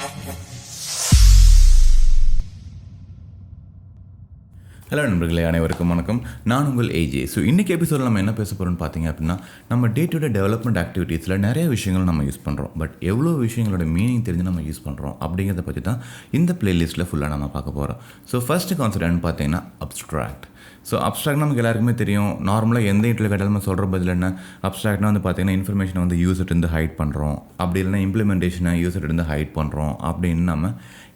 Hello நண்பர்களே, அனைவருக்கும் வணக்கம். நான் உங்கள் ஏஜே. ஸோ இன்றைக்கி எபிசோடில் நம்ம என்ன பேச போகிறோம்னு பார்த்தீங்க அப்படின்னா, நம்ம டே டு டே டெவலப்மெண்ட் ஆக்டிவிட்டீஸில் நிறைய விஷயங்கள் நம்ம யூஸ் பண்ணுறோம். பட் எவ்வளோ விஷயங்களோட மீனிங் தெரிஞ்சு நம்ம யூஸ் பண்ணுறோம் அப்படிங்கிறத பற்றி தான் இந்த பிளேலிஸ்ட்டில் ஃபுல்லாக நம்ம பார்க்க போகிறோம். ஸோ ஃபஸ்ட்டு கான்செப்ட் என்னன்னு பார்த்தீங்கன்னா அப்ஸ்ட்ராக்ட். ஸோ அப்ஸ்ட்ராக்ட் நமக்கு எல்லாருக்குமே தெரியும். நார்மலாக எந்த இன்டர்வியூ கேட்டாலும் நம்ம சொல்கிற பதில் என்ன, அப்ஸ்ட்ராக்ட்னா வந்து பார்த்தீங்கன்னா இன்ஃபர்மேஷனை வந்து யூசர்ட்டு ஹைட் பண்ணுறோம், அப்படி இல்லைனா இம்ப்ளிமெண்டேஷனை யூசர்ட்டு ஹைட் பண்ணுறோம் அப்படின்னு நம்ம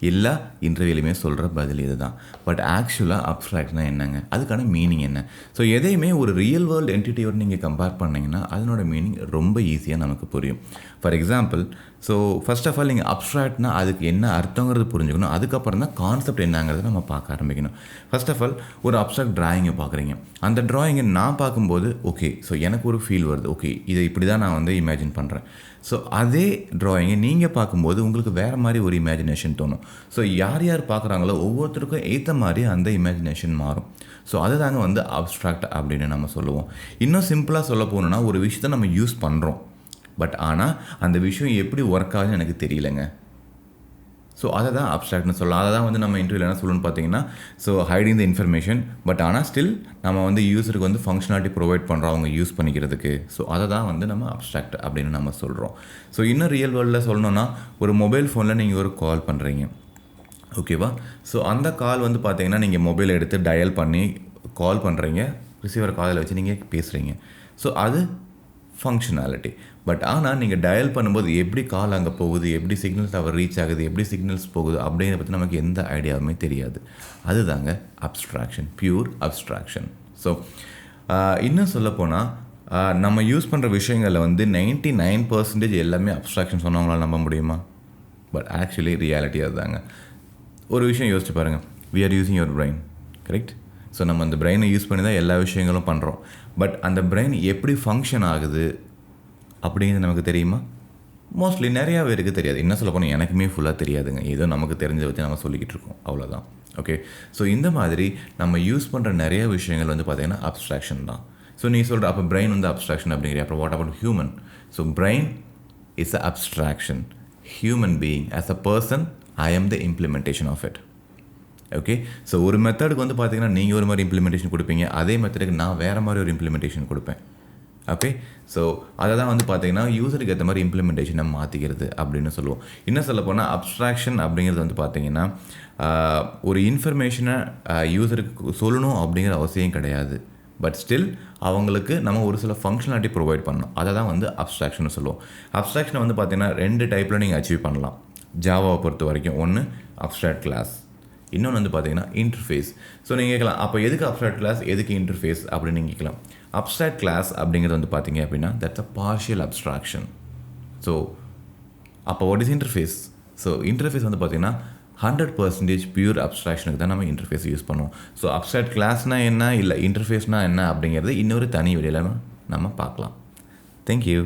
எல்லா இன்டர்வியூலையுமே சொல்கிற பதில் இது தான். பட் ஆக்சுவலாக அப்ஸ்ட்ராக்ட்னா என்னங்க, அதுக்கான மீனிங் என்ன? ஸோ எதையுமே ஒரு ரியல் வேர்ல்டு என்டிட்டியோடு நீங்கள் கம்பேர் பண்ணிங்கன்னா அதனோட மீனிங் ரொம்ப ஈஸியாக நமக்கு புரியும். For example, so first of all நீங்கள் அப்ஸ்ட்ராக்ட்னா அதுக்கு என்ன அர்த்தங்கிறது புரிஞ்சுக்கணும். அதுக்கப்புறம் தான் கான்செப்ட் என்னங்கிறத நம்ம பார்க்க ஆரம்பிக்கணும். ஃபர்ஸ்ட் ஆஃப் ஆல் ஒரு அப்ஸ்ட்ராக்ட் ட்ராயிங்கை பார்க்குறீங்க. அந்த ட்ராயிங்கை நான் பார்க்கும்போது ஓகே, ஸோ எனக்கு ஒரு ஃபீல் வருது, ஓகே இதை இப்படி தான் நான் வந்து இமேஜின் பண்ணுறேன். ஸோ அதே ட்ராயிங்கை நீங்கள் பார்க்கும்போது உங்களுக்கு வேறு மாதிரி ஒரு இமேஜினேஷன் தோணும். ஸோ யார் யார் பார்க்குறாங்களோ ஒவ்வொருத்தருக்கும் ஏற்ற மாதிரி அந்த இமேஜினேஷன் மாறும். ஸோ அதுதாங்க வந்து அப்ஸ்ட்ராக்ட் அப்படின்னு நம்ம சொல்லுவோம். இன்னும் சிம்பிளாக சொல்ல போகணுன்னா, ஒரு விஷயத்தை நம்ம யூஸ் பண்ணுறோம், பட் ஆனால் அந்த விஷயம் எப்படி ஒர்க் ஆகுதுன்னு எனக்கு தெரியலைங்க. ஸோ அதை தான் அப்ஸ்ட்ராக்ட்னு சொல்லலாம். அதை தான் வந்து நம்ம இன்டர்வியூவில் என்ன சொல்லணும்னு பார்த்தீங்கன்னா, so hiding the information, but ஆனால் ஸ்டில் நம்ம வந்து யூஸருக்கு வந்து ஃபங்க்ஷனாலிட்டி ப்ரொவைட் பண்ணுறோம் அவங்க யூஸ் பண்ணிக்கிறதுக்கு. ஸோ அதை தான் வந்து நம்ம அப்ஸ்ட்ராக்ட் அப்படின்னு நம்ம சொல்கிறோம். ஸோ இன்னும் ரியல் வேர்ல்டில் சொல்லணுன்னா, ஒரு மொபைல் ஃபோனில் நீங்கள் ஒரு கால் பண்ணுறீங்க, ஓகேவா? ஸோ அந்த கால் வந்து பார்த்தீங்கன்னா நீங்கள் மொபைல் எடுத்து டயல் பண்ணி கால் பண்ணுறீங்க, ரிசீவர் காதில் வச்சு நீங்கள் பேசுகிறீங்க. ஸோ அது ஃபங்க்ஷனாலிட்டி. பட் ஆனால் நீங்கள் டயல் பண்ணும்போது எப்படி கால் அங்கே போகுது, எப்படி சிக்னல்ஸ் அவர் ரீச் ஆகுது, எப்படி சிக்னல்ஸ் போகுது அப்படிங்கிறத பற்றி நமக்கு எந்த ஐடியாவுமே தெரியாது. அதுதாங்க அப்ஸ்ட்ராக்ஷன், பியூர் அப்ஸ்ட்ராக்ஷன். ஸோ இன்னும் சொல்லப்போனால் நம்ம யூஸ் பண்ணுற விஷயங்களில் வந்து 99% எல்லாமே அப்ஸ்ட்ராக்ஷன் சொன்னவங்களால் நம்ப முடியுமா? பட் ஆக்சுவலி ரியாலிட்டி அதுதாங்க. ஒரு விஷயம் யோசிச்சு பாருங்கள், we are using your brain, correct? So நம்ம அந்த பிரெயினை யூஸ் பண்ணி தான் எல்லா விஷயங்களும் பண்ணுறோம். பட் அந்த பிரெயின் எப்படி ஃபங்க்ஷன் ஆகுது அப்படிங்கிறது நமக்கு தெரியுமா? மோஸ்ட்லி நிறையா பேருக்கு தெரியாது. என்ன சொல்ல போனால் எனக்குமே ஃபுல்லாக தெரியாதுங்க. ஏதோ நமக்கு தெரிஞ்சதை வச்சு நம்ம சொல்லிக்கிட்டு இருக்கோம், அவ்வளோதான். ஓகே, ஸோ இந்த மாதிரி நம்ம யூஸ் பண்ணுற நிறைய விஷயங்கள் வந்து பார்த்திங்கன்னா அப்ஸ்ட்ராக்ஷன் தான். ஸோ நீ சொல்கிற அப்போ பிரெயின் வந்து அப்ஸ்ட்ராக்ஷன் அப்படிங்கிற, அப்புறம் what about human? So brain is a abstraction. Human being as a person, I am the implementation of it. Okay, so ஒரு மெத்தடுக்கு வந்து பார்த்திங்கன்னா நீங்கள் ஒரு மாதிரி இம்ப்ளிமெண்டேஷன் கொடுப்பீங்க, அதே மெத்தடுக்கு நான் வேறு மாதிரி ஒரு இம்ப்ளிமெண்டேஷன் கொடுப்பேன். ஓகே, ஸோ அதை தான் வந்து பார்த்திங்கன்னா யூஸருக்கு ஏற்ற மாதிரி இம்ப்ளிமெண்டேஷனை மாற்றிக்கிறது அப்படின்னு சொல்லுவோம். இன்னும் சொல்ல போனால் அப்ஸ்ட்ராக்ஷன் அப்படிங்கிறது வந்து பார்த்திங்கன்னா ஒரு இன்ஃபர்மேஷனை யூஸருக்கு சொல்லணும் அப்படிங்கிற அவசியம் கிடையாது. பட் ஸ்டில் அவங்களுக்கு நம்ம ஒரு சில ஃபங்க்ஷனாலிட்டி ப்ரொவைட் பண்ணணும். அதை தான் வந்து அப்ஸ்ட்ராக்ஷன் சொல்லுவோம். அப்ஸ்ட்ராக்ஷனை வந்து பார்த்திங்கன்னா 2 டைப்பில் நீங்கள் அச்சீவ் பண்ணலாம் ஜாவாவை பொறுத்த வரைக்கும். ஒன்று அப்ஸ்ட்ராக்ட் கிளாஸ், இன்னொன்று வந்து பார்த்தீங்கன்னா இன்டர்ஃபேஸ். ஸோ நீங்கள் கேட்கலாம், அப்போ எதுக்கு அப்ஸ்ட்ராக்ட் கிளாஸ், எதுக்கு இன்டர்ஃபேஸ் அப்படின்னு நீங்கள் கேட்கலாம். அப்ஸ்ட்ராக்ட் கிளாஸ் அப்படிங்கிறது வந்து பார்த்தீங்க அப்படின்னா that's a partial abstraction. So அப்போ what is interface? So interface வந்து பார்த்தீங்கன்னா 100% பியூர் அப்ஸ்ட்ராக்ஷனுக்கு தான் நம்ம இன்டர்ஃபேஸ் யூஸ் பண்ணுவோம். ஸோ அப்ஸ்ட்ராக்ட் கிளாஸ்னால் என்ன, இல்லை இன்டர்ஃபேஸ்னால் என்ன அப்படிங்கிறது இன்னொரு தனி வீடியோவில் நம்ம பார்க்கலாம். தேங்க்யூ.